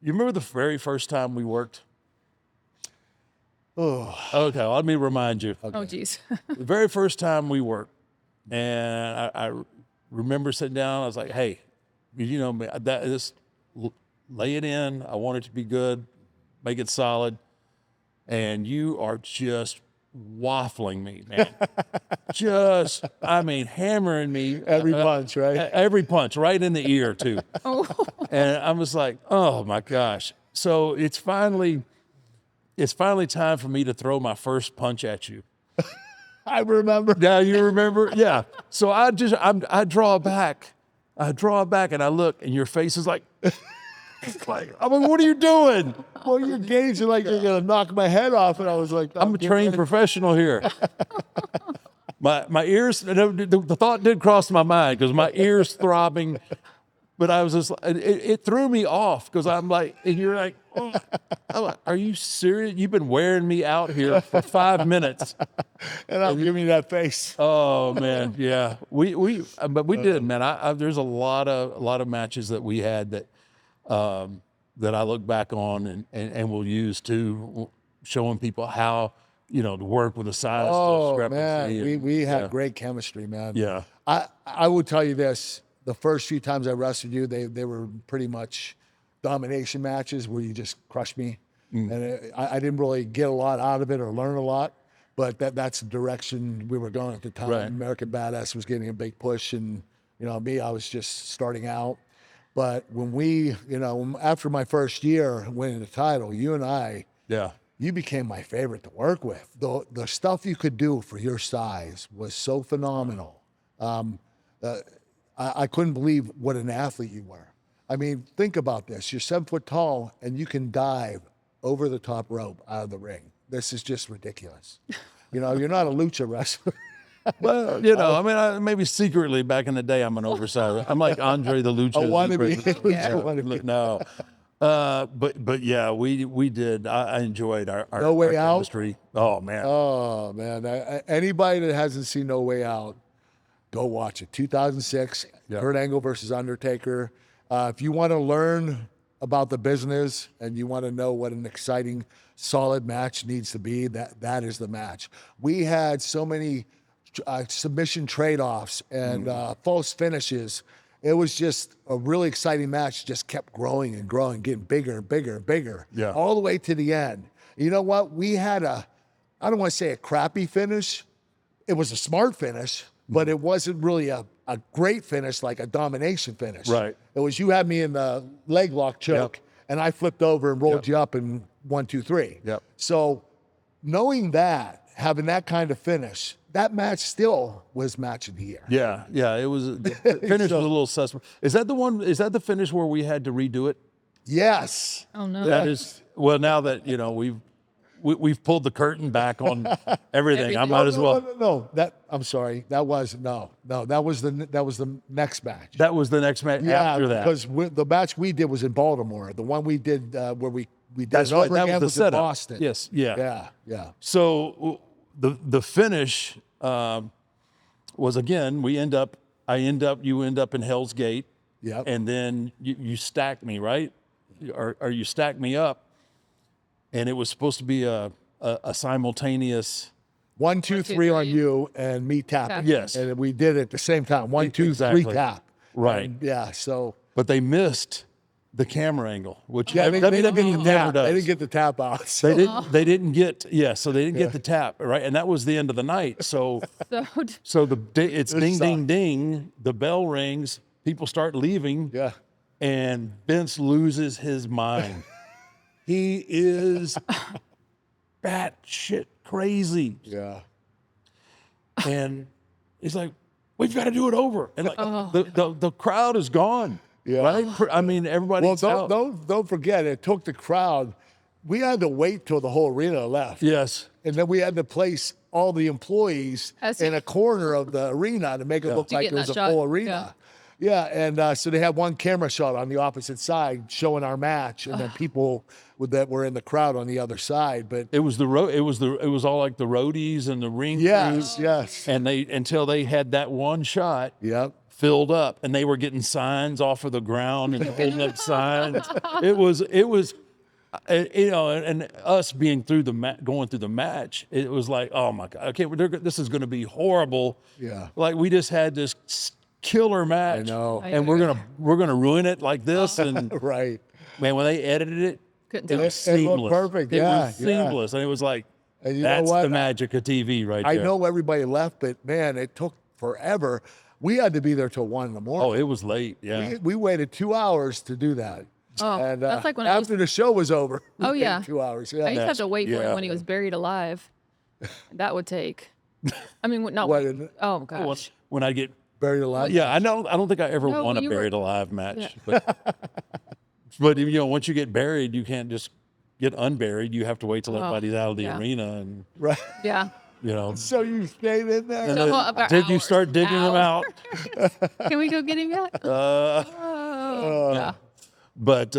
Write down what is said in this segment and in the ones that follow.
You remember the very first time we worked? Oh, Okay, let me remind you. Oh, geez. The very first time we worked, and I remember sitting down. I was like, "Hey, you know, lay it in. I want it to be good, make it solid." And you are just waffling me, man. I mean, hammering me every punch, right? every punch right in the ear too. Oh, And I was like, "Oh my gosh!" So it's finally time for me to throw my first punch at you. I remember. Now you remember? Yeah. So I draw back. I draw back and I look and your face is like, I mean, what are you doing? Well, you're gauging like you're gonna knock my head off, and I was like, I'm a trained professional here. My ears, the thought did cross my mind because my ears throbbing, but I was just, it threw me off because I'm like, and you're like, oh. I'm like, are you serious? You've been wearing me out here for 5 minutes. and I'm giving you that face. Oh man, yeah. But we did, man. There's a lot of matches that we had that that I look back on and will use to showing people how, you know, to work with a size Oh discrepancy. man, and- we had yeah. great chemistry, man. Yeah. I would tell you this: the first few times I wrestled you, they were pretty much domination matches where you just crushed me, and I didn't really get a lot out of it or learn a lot. But that's the direction we were going at the time. Right. American Badass was getting a big push, and you know me, I was just starting out. But when we, you know, after my first year winning the title, you and I, Yeah. you became my favorite to work with. The stuff you could do for your size was so phenomenal. I couldn't believe what an athlete you were. I mean, think about this. You're 7 foot tall and you can dive over the top rope out of the ring. This is just ridiculous. You know, you're not a lucha wrestler. Well, you know, I mean, maybe secretly back in the day, I'm an oversized. I'm like Andre the Lucha. A wannabe. Yeah. Wannabe. No. But yeah, we did. I enjoyed our No Way our Out? chemistry. Oh man. Oh, man. Anybody that hasn't seen No Way Out, go watch it. 2006, Yeah. Kurt Angle versus Undertaker. If you want to learn about the business and you want to know what an exciting, solid match needs to be, that is the match. We had so many submission trade-offs and false finishes. It was just a really exciting match. Just kept growing and growing, getting bigger and bigger and bigger, Yeah. all the way to the end. You know what? We had I don't want to say a crappy finish. It was a smart finish, but it wasn't really a great finish like a domination finish. Right. It was you had me in the leg lock choke, and I flipped over and rolled you up in 1, 2, 3. Yep. So knowing that, having that kind of finish, that match still was match of the year. Yeah, yeah. It was the finish was a little suspect. Is that the one? Is that the finish where we had to redo it? Yes. oh no. That is. Well, now that you know we've pulled the curtain back on everything. I might as well. No, I'm sorry. That was no. That was the next match. That was the next match after that. because the match we did was in Baltimore. The one we did where we did That's it right. over That again was the in setup. Boston. Yes. Yeah. Yeah. So the finish was again. You end up in Hell's Gate. Yep. And then you stacked me, right? Or you stacked me up, and it was supposed to be a simultaneous. 1, 2, 3 on you and me tapping. Yes. And we did it at the same time. 1, 2, 3 Exactly. tap. Right. And yeah. So But they missed the camera angle, which yeah, they didn't WWE get the never tap. does. They didn't get the tap out. They didn't. They didn't get. Yeah. So they didn't get the tap, right? And that was the end of the night. So So it's ding, ding, ding. The bell rings. People start leaving. Yeah. And Vince loses his mind. He is batshit crazy. Yeah. And he's like, "We've got to do it over." And like the crowd is gone. Yeah. Right. I mean, everybody's Well, out. don't forget, it took the crowd. We had to wait till the whole arena left. Yes. And then we had to place all the employees in a corner of the arena to make it look To like get it was that a shot, full arena. Yeah, and so they had one camera shot on the opposite side showing our match, and then people that were in the crowd on the other side. But It was it was all like the roadies and the ring crews. yes. And until they had that one shot Yep. filled up, and they were getting signs off of the ground and holding up signs. It was, you know, and us being through going through the match, it was like, oh my God, okay, this is going to be horrible. Yeah. Like we just had this killer match. I know. And we're gonna ruin it like this. And Right. man, when they edited it, Couldn't it tell. was It seamless. looked perfect. It Yeah, was yeah. seamless, and it was like, And you know that's what? the magic of TV right there. I know everybody left, but man, it took forever. We had to be there till 1 in the morning. Oh, it was late. Yeah. We waited 2 hours to do that. Oh, And that's like when I after the show was over. we Oh, waited yeah. 2 hours. I Yeah. used to have to wait for Yeah. him when he was buried alive. That would take. I mean, not. What, in- Oh gosh. When I get, Buried alive? yeah, I don't think I ever No, won a you were- buried alive match. Yeah. But you know, once you get buried, you can't just get unburied. You have to wait till Oh, everybody's out of the yeah. arena, and Right. Yeah. you know. So you stayed in there? And So, then about did you hours. start digging them out? Can we go get him yet? Oh, yeah. But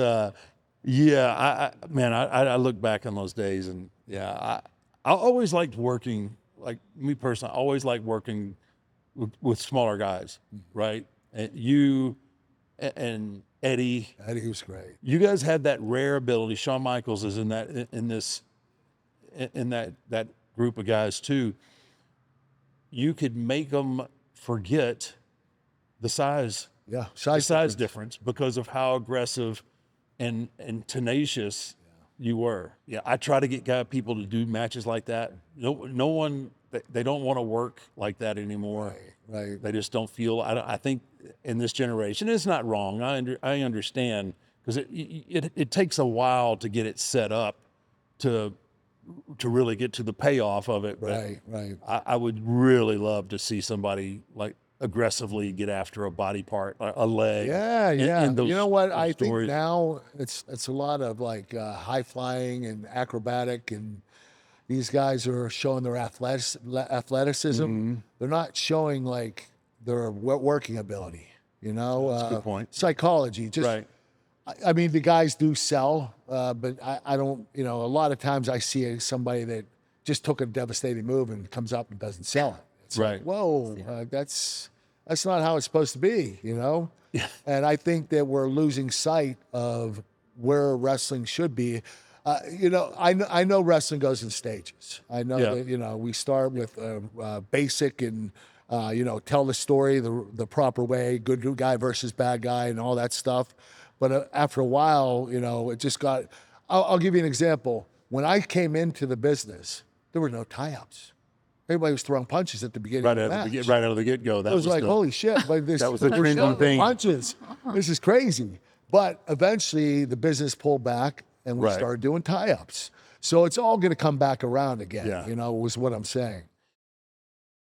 yeah, I look back on those days, and yeah, I always liked working. Like me personally, I always liked working with smaller guys, right? And you and Eddie, Eddie was great. you guys had that rare ability. Shawn Michaels is in that group of guys too. You could make them forget the size Yeah. size difference because of how aggressive and tenacious you were. Yeah, I try to get people to do matches like that. No one, they don't want to work like that anymore. Right. They just don't feel. I think in this generation, it's not wrong. I understand because it takes a while to get it set up to really get to the payoff of it. But Right. I would really love to see somebody like aggressively get after a body part, a leg. Yeah, in- yeah. in those- You know what? those I think stories. now it's a lot of like high flying and acrobatic, and these guys are showing their athleticism. Mm-hmm. They're not showing like their working ability. You know, That's a good point. Psychology. Just, Right. I mean, the guys do sell, but I don't. You know, a lot of times I see somebody that just took a devastating move and comes up and doesn't sell it. It's like, Right. whoa, that's not how it's supposed to be, you know? And I think that we're losing sight of where wrestling should be. You know, I know wrestling goes in stages. I know Yeah. that, you know, we start with basic and, you know, tell the story the proper way, good guy versus bad guy and all that stuff. But after a while, you know, it just got, I'll give you an example. When I came into the business, there were no tie-ups. Everybody was throwing punches at the beginning Right of the out match. right out of the get go. That It was like, the, holy shit! Like this, That was the we're trending showing thing. Punches. This is crazy. But eventually, the business pulled back, and we Right. started doing tie-ups. So it's all going to come back around again. Yeah. You know, was what I'm saying.